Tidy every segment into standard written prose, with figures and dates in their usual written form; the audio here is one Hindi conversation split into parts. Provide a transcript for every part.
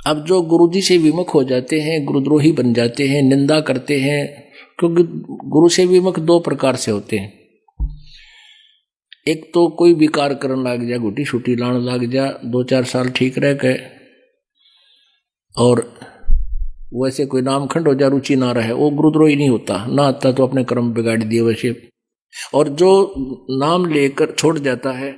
अब जो गुरुजी से विमुख हो जाते हैं, गुरुद्रोही बन जाते हैं, निंदा करते हैं, क्योंकि गुरु से विमुख दो प्रकार से होते हैं। एक तो कोई विकार करने लग जा, घुटी छुटी लाने लग जा, 2-4 साल ठीक रह गए और वैसे कोई नामखंड हो जा, रुचि ना रहे, वो गुरुद्रोही नहीं होता। ना आता तो अपने कर्म बिगाड़ दिए वैसे। और जो नाम लेकर छोड़ जाता है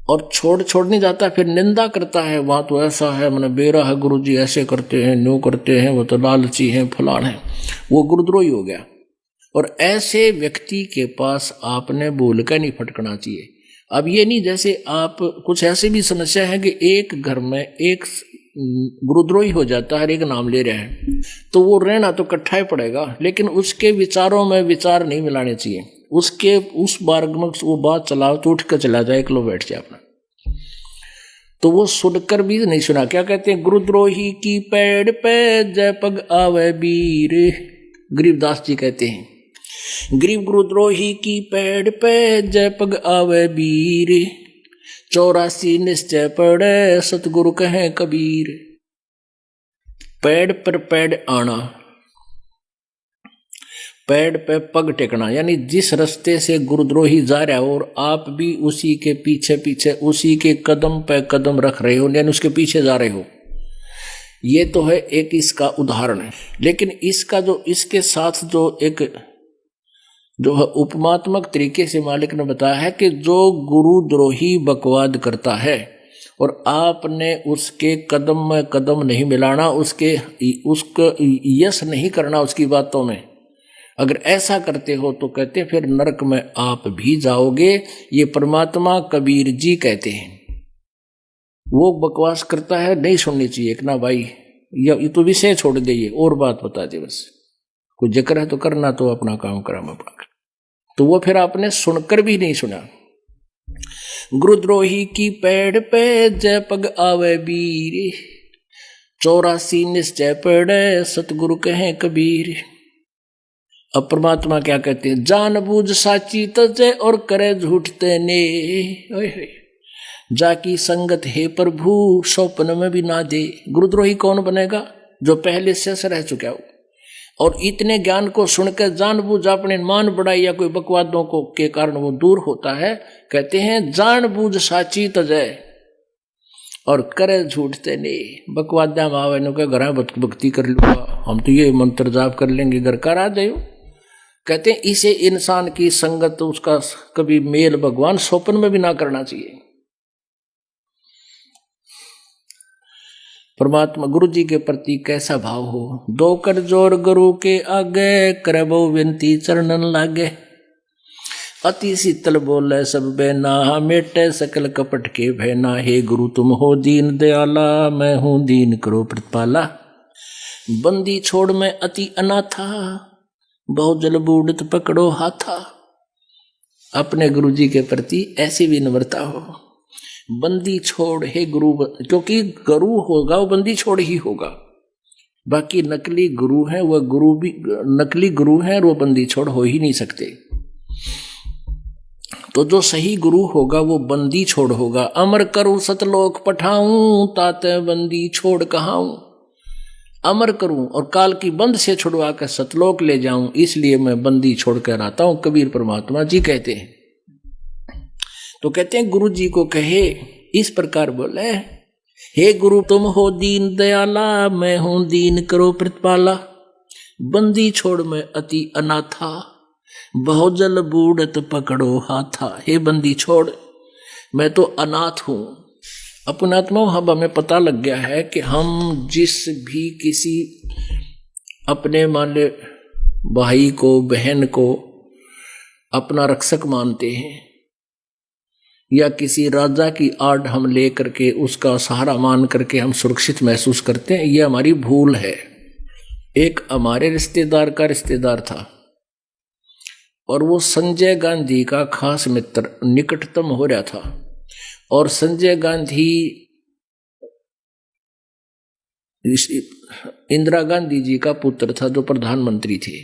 और छोड़ नहीं जाता, फिर निंदा करता है, वहां तो ऐसा है, मैंने बेरा है, गुरुजी ऐसे करते हैं, न्यू करते हैं, वो तो लालची हैं, फलान है, वो गुरुद्रोही हो गया। और ऐसे व्यक्ति के पास आपने बोल कर नहीं फटकना चाहिए। अब ये नहीं, जैसे आप कुछ ऐसी भी समस्या है कि एक घर में एक गुरुद्रोही हो जाता है, एक नाम ले रहे हैं, तो वो रहना तो इकट्ठा ही पड़ेगा, लेकिन उसके विचारों में विचार नहीं मिलाने चाहिए। उसके उस मार्ग में वो बात चलाओ तो उठ कर चला जाए, एक लो बैठ जाए अपना, तो वो सुनकर भी नहीं सुना। क्या कहते हैं, गुरुद्रोही की पेड़ पे जय पग आवे वीर, गरीबदास जी कहते हैं, गरीब गुरुद्रोही की पेड़ पे जय पग आवे वीर, 84 निश्चय पड़े सतगुरु कहे कबीर। पेड़ पर पेड़ आना, पेड़ पे पग टेकना, यानी जिस रास्ते से गुरुद्रोही जा रहा हो और आप भी उसी के पीछे पीछे, उसी के कदम पे कदम रख रहे हो, यानी उसके पीछे जा रहे हो। ये तो है एक इसका उदाहरण है। लेकिन इसका जो इसके साथ जो एक जो है उपमात्मक तरीके से मालिक ने बताया है कि जो गुरुद्रोही बकवाद करता है और आपने उसके कदम में कदम नहीं मिलाना, उसको यश नहीं करना उसकी बातों में, अगर ऐसा करते हो तो कहते फिर नरक में आप भी जाओगे। ये परमात्मा कबीर जी कहते हैं। वो बकवास करता है, नहीं सुननी चाहिए कि ना भाई, ये तो विषय छोड़ दे, और बात बता दे, बस कोई जिक्र है तो करना, तो अपना काम करा मैं पाकर। तो वो फिर आपने सुनकर भी नहीं सुना। गुरुद्रोही की पेड़ पे जय पग आवे वीर, 84 निश्चय पड़े सतगुरु कहे कबीर। अब परमात्मा क्या कहते हैं, जान बूझ साची तजे और करे झूठते ने, जाकी संगत है प्रभु स्वप्न में भी ना दे। गुरुद्रोही कौन बनेगा, जो पहले से रह चुका हो और इतने ज्ञान को सुनकर जानबूझ अपने मान बढ़ाई या कोई बकवादों को के कारण वो दूर होता है। कहते हैं जानबूझ साची तजय और करे झूठते नहीं। बकवादा मावे नो के घर भक्ति कर लूंगा, हम तो ये मंत्र जाप कर लेंगे, घर का आ जाओ। कहते हैं इसे इंसान की संगत, उसका कभी मेल भगवान स्वप्न में भी ना करना चाहिए। परमात्मा गुरु जी के प्रति कैसा भाव हो, दो कर जोर गुरु के आगे, करबो विनती चरणन लागे, अति शीतल बोले सब बेना, मेटे सकल कपट के भैना, हे गुरु तुम हो दीन दयाला, मैं हूं दीन करो प्रतिपाला, बंदी छोड़ में अति अनाथा, बहुत जल बूढ़त पकड़ो हाथा। अपने गुरु जी के प्रति ऐसी विनम्रता हो, बंदी छोड़ हे गुरु, क्योंकि गुरु होगा वो बंदी छोड़ ही होगा। बाकी नकली गुरु है, वह गुरु भी नकली गुरु है और वो बंदी छोड़ हो ही नहीं सकते। तो जो सही गुरु होगा वो बंदी छोड़ होगा। अमर करूं सतलोक पठाऊं, ताते बंदी छोड़ कहाऊं। अमर करूं और काल की बंद से छुड़वा कर सतलोक ले जाऊं, इसलिए मैं बंदी छोड़ कर आता हूं, कबीर परमात्मा जी कहते हैं। तो कहते हैं गुरु जी को कहे इस प्रकार बोले, हे गुरु तुम हो दीन दयाला, मैं हूं दीन करो प्रतिपाला, बंदी छोड़ में अति अनाथा, बहुजल बूढ़त पकड़ो हाथा। हे बंदी छोड़, मैं तो अनाथ हूं। अपनात्मा अब हमें पता लग गया है कि हम जिस भी किसी अपने मान ले भाई को, बहन को अपना रक्षक मानते हैं, या किसी राजा की आड़ हम ले करके उसका सहारा मान करके हम सुरक्षित महसूस करते हैं, यह हमारी भूल है। एक हमारे रिश्तेदार का रिश्तेदार था और वो संजय गांधी का खास मित्र, निकटतम हो रहा था, और संजय गांधी इंदिरा गांधी जी का पुत्र था जो प्रधानमंत्री थे,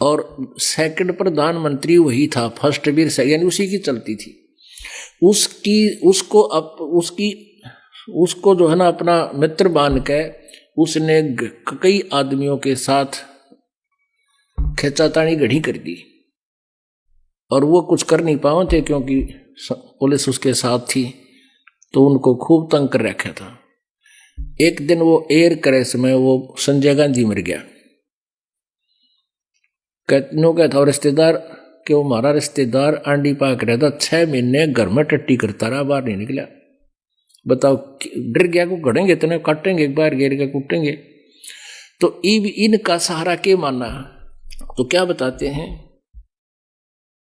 और सेकंड प्रधानमंत्री वही था, फर्स्ट भी यानी उसी की चलती थी। उसकी उसको जो है ना अपना मित्र मान के उसने कई आदमियों के साथ खींचातानी घड़ी कर दी और वो कुछ कर नहीं पाए थे क्योंकि पुलिस उसके साथ थी, तो उनको खूब तंग कर रखा था। एक दिन वो एयर क्रैश में वो संजय गांधी मर गया। कहता रिश्तेदार कि वो हमारा रिश्तेदार आंडी पाक रहता 6 महीने घर में टट्टी करता रहा, बाहर नहीं निकला। बताओ, डर गया को गड़ेंगे इतने काटेंगे, एक बार घेर के कूटेंगे। तो इनका सहारा के माना, तो क्या बताते हैं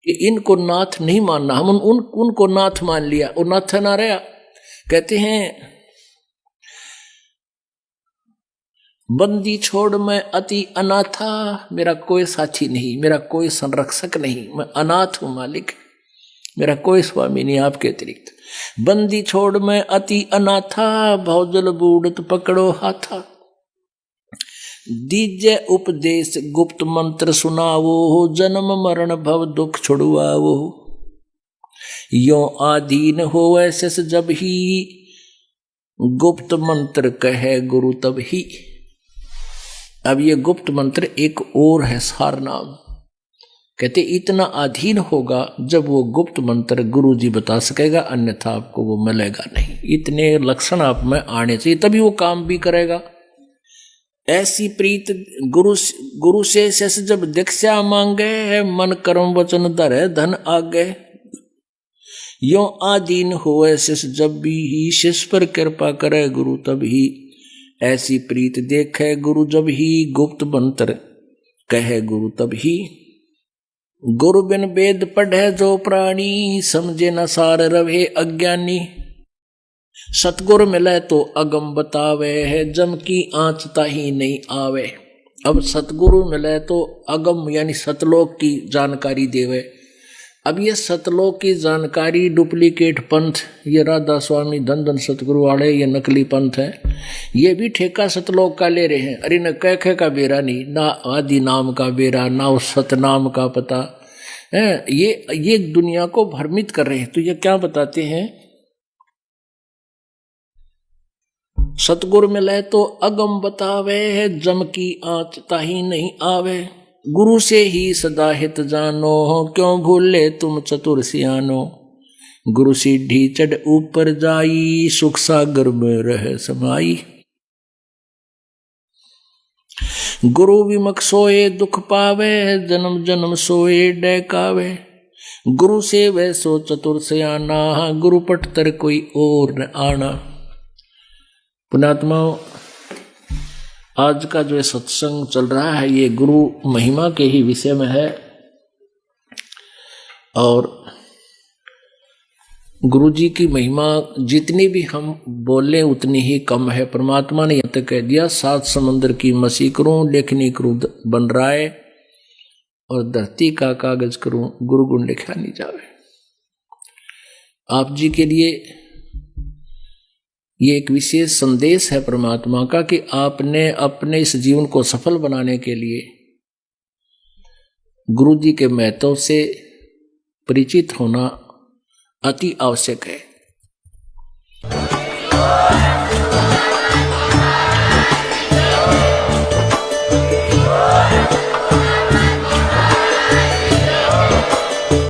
कि इनको नाथ नहीं मानना, हम उनको नाथ मान लिया और नाथ ना रहा। कहते हैं बंदी छोड़ मैं अति अनाथा, मेरा कोई साथी नहीं, मेरा कोई संरक्षक नहीं, मैं अनाथ हूं मालिक, मेरा कोई स्वामी नहीं आपके अतिरिक्त। बंदी छोड़ मैं अति अनाथा, भौजल बूढ़त पकड़ो हाथा। दीजे उपदेश गुप्त मंत्र सुनावो, जन्म मरण भव दुख छुड़वावो। यो आधीन हो ऐसे जब ही, गुप्त मंत्र कहे गुरु तब ही। अब ये गुप्त मंत्र एक और है सार नाम। कहते इतना अधीन होगा जब वो गुप्त मंत्र गुरु जी बता सकेगा, अन्यथा आपको वो मिलेगा नहीं। इतने लक्षण आप में आने चाहिए तभी वो काम भी करेगा। ऐसी प्रीत गुरु से शेष जब दीक्षा मांगे, मन कर्म वचन धरे धन आगे। यो आधीन होए शेष जब भी, शेष पर कृपा करे गुरु तब ही। ऐसी प्रीत देखे गुरु जब ही, गुप्त मंत्र कहे गुरु तब ही। गुरु बिन वेद पढ़े जो प्राणी, समझे न सार रवे अज्ञानी। सतगुरु मिले तो अगम बतावे है, जम की आँच ताही नहीं आवे। अब सतगुरु मिले तो अगम यानी सतलोक की जानकारी देवे। अब ये सतलोक की जानकारी डुप्लीकेट पंथ, ये राधा स्वामी धन धन सतगुरु वाले ये नकली पंथ है, ये भी ठेका सतलोक का ले रहे हैं। अरे न कैखे का बेरा नहीं, ना आदि नाम का बेरा, ना उस सतनाम का पता है। ये दुनिया को भ्रमित कर रहे हैं। तो ये क्या बताते हैं, सतगुरु मिले तो अगम बतावे है, जम की आँच ताही नहीं आवे। गुरु से ही सदा हित जानो, क्यों भूले तुम चतुर सियानो। गुरु सीढ़ी चढ़ ऊपर जाई, सुख सागर में रह समाई। गुरु विमुख सोए दुख पावे, जन्म जन्म सोए डैकावे। गुरु से वह सो चतुर सियाना, गुरु पटतर कोई और न आना। पुण्यात्माओं, आज का जो सत्संग चल रहा है ये गुरु महिमा के ही विषय में है। और गुरु जी की महिमा जितनी भी हम बोलें उतनी ही कम है। परमात्मा ने यह तक कह दिया, 7 समंदर की मसी करूं, लेखनी करूं बन राय, और धरती का कागज करूं, गुरु गुण लिखा नहीं जावे। आप जी के लिए ये एक विशेष संदेश है परमात्मा का कि आपने अपने इस जीवन को सफल बनाने के लिए गुरु जी के महत्व से परिचित होना अति आवश्यक है।